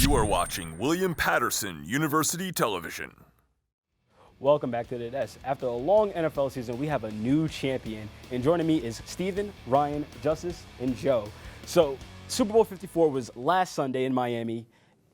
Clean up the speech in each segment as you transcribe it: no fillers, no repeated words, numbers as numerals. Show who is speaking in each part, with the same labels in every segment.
Speaker 1: You are watching William Patterson University Television.
Speaker 2: Welcome back to the desk. After a long NFL season, we have a new champion. And joining me is Steven, Ryan, Justis, and Joe. So, Super Bowl 54 was last Sunday in Miami.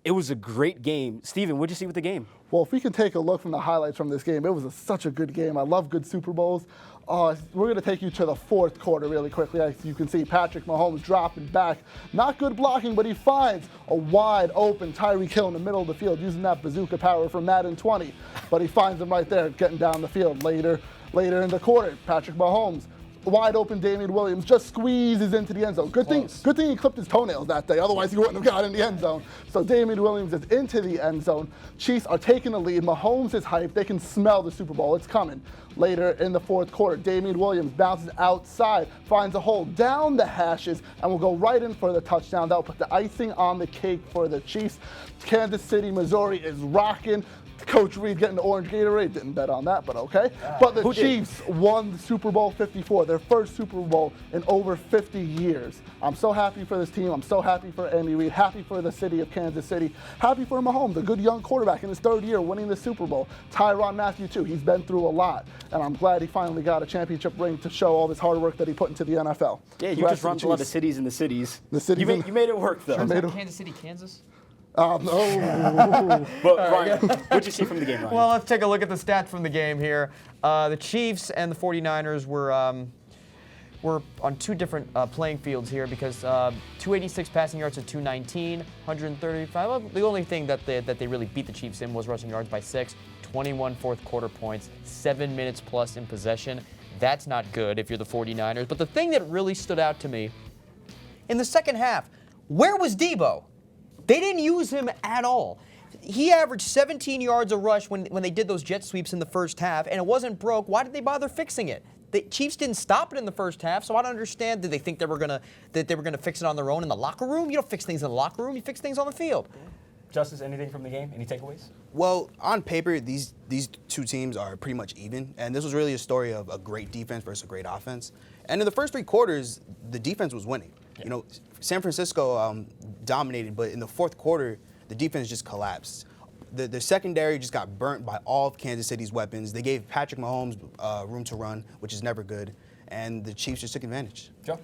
Speaker 2: It was a great game. Steven, what did you see with the game?
Speaker 3: Well, if we can take a look from the highlights from this game, it was such a good game. I love good Super Bowls. We're going to take you to the fourth quarter really quickly. As you can see, Patrick Mahomes dropping back. Not good blocking, but he finds a wide open Tyreek Hill in the middle of the field using that bazooka power from Madden 20. But he finds him right there getting down the field later in the quarter. Patrick Mahomes, wide open Damian Williams just squeezes into the end zone. Good thing he clipped his toenails that day, otherwise he wouldn't have got in the end zone. So Damian Williams is into the end zone. Chiefs are taking the lead. Mahomes is hyped. They can smell the Super Bowl. It's coming. Later in the fourth quarter, Damian Williams bounces outside, finds a hole down the hashes, and will go right in for the touchdown. That'll put the icing on the cake for the Chiefs. Kansas City, Missouri is rocking. Coach Reed getting the orange Gatorade, didn't bet on that, but okay. But the Chiefs won the Super Bowl 54, their first Super Bowl in over 50 years. I'm so happy for this team. I'm so happy for Andy Reid, happy for the city of Kansas City, happy for Mahomes, a good young quarterback in his third year winning the Super Bowl. Tyrann Mathieu too, he's been through a lot, and I'm glad he finally got a championship ring to show all this hard work that he put into the NFL.
Speaker 2: Yeah, you just run to a lot of cities in the cities. You made it work though.
Speaker 4: Kansas City, Kansas?
Speaker 3: No.
Speaker 2: But Ryan, what did you see from the game, Ryan?
Speaker 4: Well, let's take a look at the stats from the game here. The Chiefs and the 49ers were on two different playing fields here because 286 passing yards to 219, 135. Well, the only thing that they really beat the Chiefs in was rushing yards by 6, 21 fourth quarter points, 7 minutes plus in possession. That's not good if you're the 49ers. But the thing that really stood out to me, in the second half, where was Debo? They didn't use him at all. He averaged 17 yards a rush when they did those jet sweeps in the first half, and it wasn't broke. Why did they bother fixing it? The Chiefs didn't stop it in the first half, so I don't understand. Did they think they were gonna fix it on their own in the locker room? You don't fix things in the locker room. You fix things on the field.
Speaker 2: Justis, anything from the game? Any takeaways?
Speaker 5: Well, on paper, these two teams are pretty much even, and this was really a story of a great defense versus a great offense. And in the first three quarters, the defense was winning. Yeah. You know, San Francisco dominated, but in the fourth quarter, the defense just collapsed. The secondary just got burnt by all of Kansas City's weapons. They gave Patrick Mahomes room to run, which is never good, and the Chiefs just took advantage.
Speaker 2: Joe?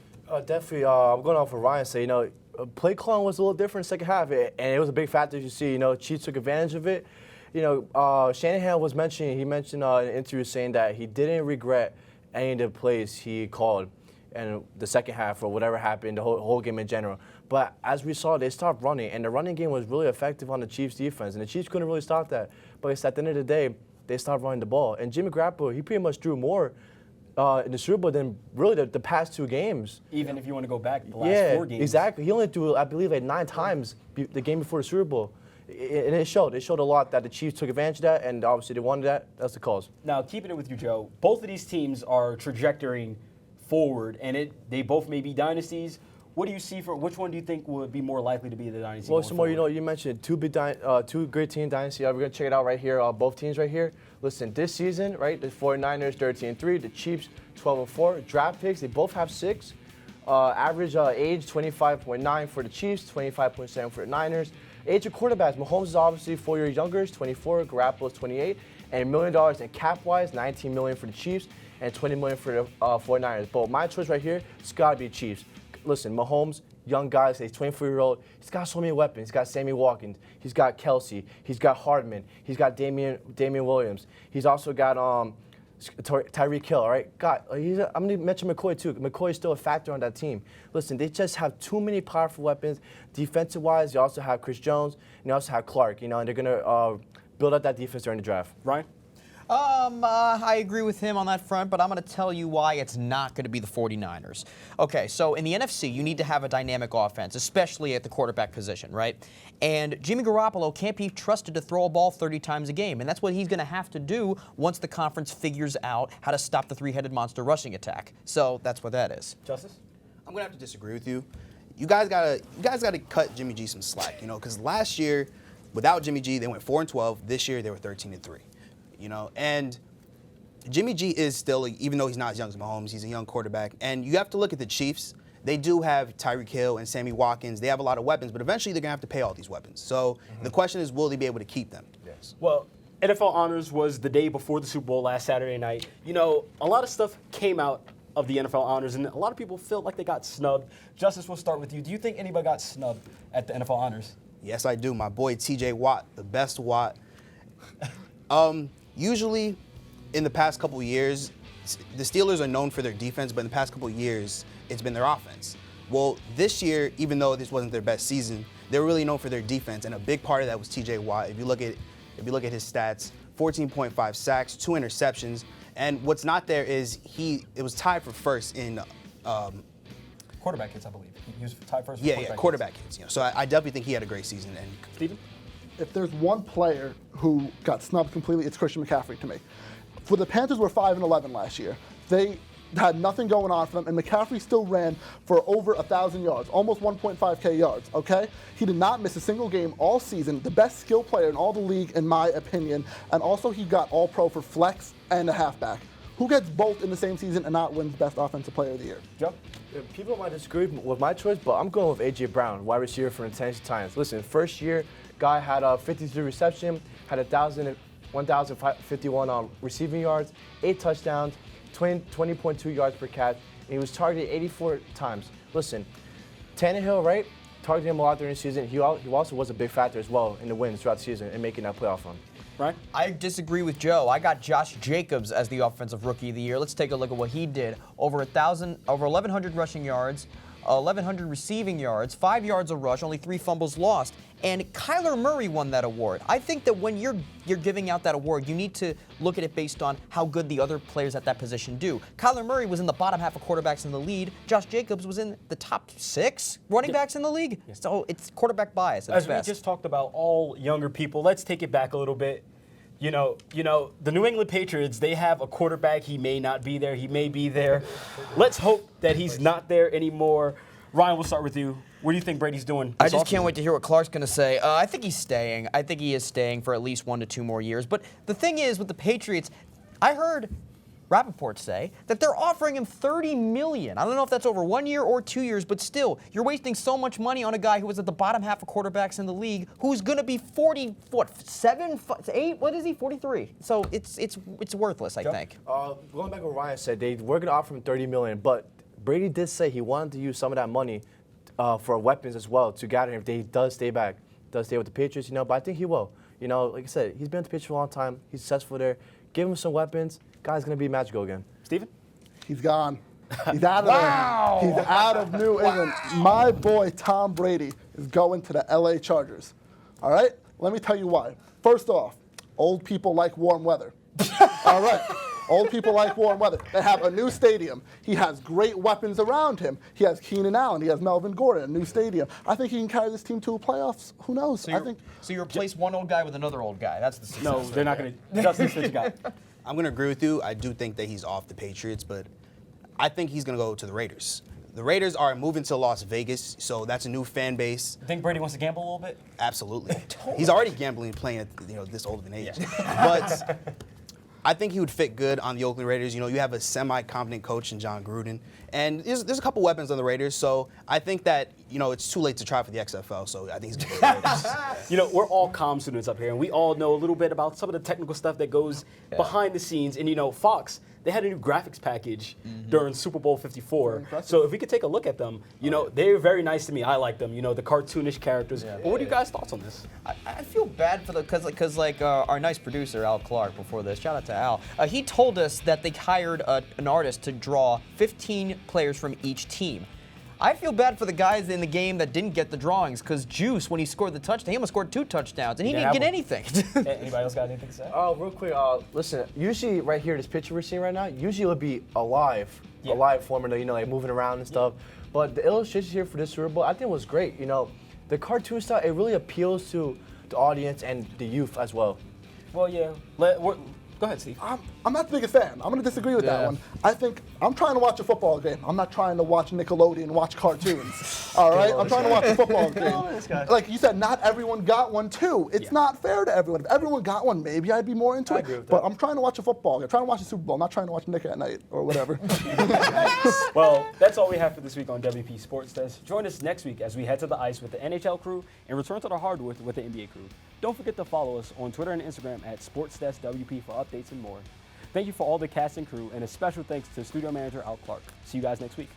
Speaker 6: Definitely, I'm going off what Ryan said. Play calling was a little different in the second half, and it was a big factor. You see, Chiefs took advantage of it. Shanahan was mentioning, in an interview saying that he didn't regret any of the plays he called in the second half or whatever happened, the whole game in general. But as we saw, they stopped running, and the running game was really effective on the Chiefs' defense, and the Chiefs couldn't really stop that. But at the end of the day, they stopped running the ball. And Jimmy Garoppolo, he pretty much threw more in the Super Bowl than really the past two games.
Speaker 2: Even if you want to go back the last 4 games.
Speaker 6: Yeah, exactly. He only threw, I believe, 9 times the game before the Super Bowl. And it showed. It showed a lot that the Chiefs took advantage of that, and obviously they wanted that. That's the cause.
Speaker 2: Now, keeping it with you, Joe, both of these teams are trajectorying forward, and they both may be dynasties. What do you see for which one do you think would be more likely to be the dynasty?
Speaker 6: Well, Samory, you mentioned two great team dynasty. We're gonna check it out right here. Both teams right here. Listen, this season, right? The 49ers 13-3, the Chiefs 12-4. Draft picks, they both have 6. Average age 25.9 for the Chiefs, 25.7 for the Niners. Age of quarterbacks, Mahomes is obviously 4 years younger, is 24. Garoppolo is 28, and $1 million in cap-wise, $19 million for the Chiefs and $20 million for the 49ers. But my choice right here, it's got to be Chiefs. Listen, Mahomes, young guy, he's 24-year-old. He's got so many weapons. He's got Sammy Watkins. He's got Kelsey. He's got Hardman. He's got Damian Williams. He's also got Tyreek Hill, all right? I'm going to mention McCoy, too. McCoy is still a factor on that team. Listen, they just have too many powerful weapons. Defensive-wise, you also have Chris Jones, and you also have Clarke, and they're going to build up that defense during the draft.
Speaker 2: Ryan?
Speaker 4: I agree with him on that front, but I'm going to tell you why it's not going to be the 49ers. Okay, so in the NFC, you need to have a dynamic offense, especially at the quarterback position, right? And Jimmy Garoppolo can't be trusted to throw a ball 30 times a game, and that's what he's going to have to do once the conference figures out how to stop the three-headed monster rushing attack. So that's what that is.
Speaker 2: Justis?
Speaker 5: I'm going to have to disagree with you. You guys gotta cut Jimmy G some slack, because last year, without Jimmy G, they went 4-12. This year, they were 13-3. And Jimmy G is still, even though he's not as young as Mahomes, he's a young quarterback. And you have to look at the Chiefs they do have Tyreek Hill and Sammy Watkins. They have a lot of weapons, but eventually they're going to have to pay all these weapons. So the question is, will they be able to keep them?
Speaker 6: Yes.
Speaker 2: Well, NFL Honors was the day before the Super Bowl last Saturday night. You know, a lot of stuff came out of the NFL Honors, and a lot of people felt like they got snubbed. Justis, we'll start with you. Do you think anybody got snubbed at the NFL Honors?
Speaker 5: Yes, I do. My boy TJ Watt, the best Watt. Usually, in the past couple years, the Steelers are known for their defense, but in the past couple years, it's been their offense. Well, this year, even though this wasn't their best season, they were really known for their defense, and a big part of that was TJ Watt. If you look at his stats, 14.5 sacks, 2 interceptions, and what's not there is it was tied for first in
Speaker 2: Quarterback hits, I believe. He was tied first.
Speaker 5: Quarterback hits. So I definitely think he had a great season. And
Speaker 2: Steven?
Speaker 3: If there's one player who got snubbed completely, it's Christian McCaffrey to me. For the Panthers were 5-11 last year. They had nothing going on for them, and McCaffrey still ran for over 1,000 yards, almost 1.5K yards, okay? He did not miss a single game all season, the best skill player in all the league, in my opinion, and also he got all-pro for flex and a halfback. Who gets both in the same season and not wins Best Offensive Player of the Year?
Speaker 2: Joe?
Speaker 6: People might disagree with my choice, but I'm going with A.J. Brown, wide receiver for the Tennessee Titans. Listen, first year, guy had 53 reception, had 1,051 receiving yards, 8 touchdowns, 20.2 yards per catch, and he was targeted 84 times. Listen, Tannehill, right, targeted him a lot during the season. He also was a big factor as well in the wins throughout the season and making that playoff run.
Speaker 2: Right?
Speaker 4: I disagree with Joe. I got Josh Jacobs as the Offensive Rookie of the Year. Let's take a look at what he did. Over 1,100 rushing yards, 1,100 receiving yards, 5 yards a rush, only 3 fumbles lost. And Kyler Murray won that award. I think that when you're giving out that award, you need to look at it based on how good the other players at that position do. Kyler Murray was in the bottom half of quarterbacks in the lead. Josh Jacobs was in the top 6 running backs in the league. So it's quarterback bias at its best.
Speaker 2: As we just talked about all younger people, let's take it back a little bit. You know, the New England Patriots, they have a quarterback. He may not be there. He may be there. Let's hope that he's not there anymore. Ryan, we'll start with you. What do you think Brady's doing?
Speaker 4: I just can't wait to hear what Clarke's going to say. I think he's staying. I think he is staying for at least 1 to 2 more years. But the thing is, with the Patriots, I heard Rappaport say that they're offering him $30 million. I don't know if that's over 1 year or 2 years, but still, you're wasting so much money on a guy who was at the bottom half of quarterbacks in the league, who's going to be 8? What is he? 43. So it's worthless, I think.
Speaker 6: Going back to what Ryan said, they were going to offer him $30 million, but Brady did say he wanted to use some of that money for weapons as well to gather him if he does stay with the Patriots, but I think he will. Like I said, he's been with the Patriots for a long time. He's successful there. Give him some weapons. Guy's going to be magical again.
Speaker 2: Steven?
Speaker 3: He's gone. He's out of there. He's out of New England. My boy Tom Brady is going to the LA Chargers. All right? Let me tell you why. First off, old people like warm weather. All right. Old people like warm weather. They have a new stadium. He has great weapons around him. He has Keenan Allen. He has Melvin Gordon, a new stadium. I think he can carry this team to a playoffs. Who knows?
Speaker 4: So you replace one old guy with another old guy. That's the success.
Speaker 2: No, they're not going to. Justin, what you got?
Speaker 5: I'm going to agree with you. I do think that he's off the Patriots, but I think he's going to go to the Raiders. The Raiders are moving to Las Vegas, so that's a new fan base.
Speaker 2: Think Brady wants to gamble a little bit?
Speaker 5: Absolutely. He's already gambling playing at this old of an age. But I think he would fit good on the Oakland Raiders. You have a semi-competent coach in John Gruden. And there's a couple weapons on the Raiders, so I think that, it's too late to try for the XFL, so I think he's going to go to the Raiders.
Speaker 2: We're all comm students up here, and we all know a little bit about some of the technical stuff that goes behind the scenes. And, Fox, they had a new graphics package during Super Bowl 54. So if we could take a look at them, they're very nice to me. I like them, the cartoonish characters. But what are you guys' thoughts on this?
Speaker 4: I feel bad for because our nice producer, Al Clarke, before this, shout out to Al, he told us that they hired an artist to draw 15 players from each team. I feel bad for the guys in the game that didn't get the drawings because Juice, when he scored the touchdown, he almost scored 2 touchdowns, and he didn't get anything.
Speaker 2: Anybody else got anything to say?
Speaker 6: Real quick, listen, usually right here, this picture we're seeing right now, usually it would be a live form, like moving around and stuff. But the illustration here for this Super Bowl, I think was great. The cartoon style, it really appeals to the audience and the youth as well.
Speaker 2: Well, yeah. Go ahead, Steve.
Speaker 3: I'm not the biggest fan. I'm going to disagree with that one. I think I'm trying to watch a football game. I'm not trying to watch Nickelodeon, watch cartoons. All right? I'm trying to watch a football game. Like you said, not everyone got one, too. It's not fair to everyone. If everyone got one, maybe I'd be more into it.
Speaker 6: agree with
Speaker 3: But
Speaker 6: that.
Speaker 3: I'm trying to watch a football game. I'm trying to watch a Super Bowl. I'm not trying to watch Nick at Night or whatever.
Speaker 2: Well, that's all we have for this week on WP Sports Desk. Join us next week as we head to the ice with the NHL crew and return to the hardwood with the NBA crew. Don't forget to follow us on Twitter and Instagram at SportsDeskWP for updates and more. Thank you for all the cast and crew, and a special thanks to studio manager Clarke. See you guys next week.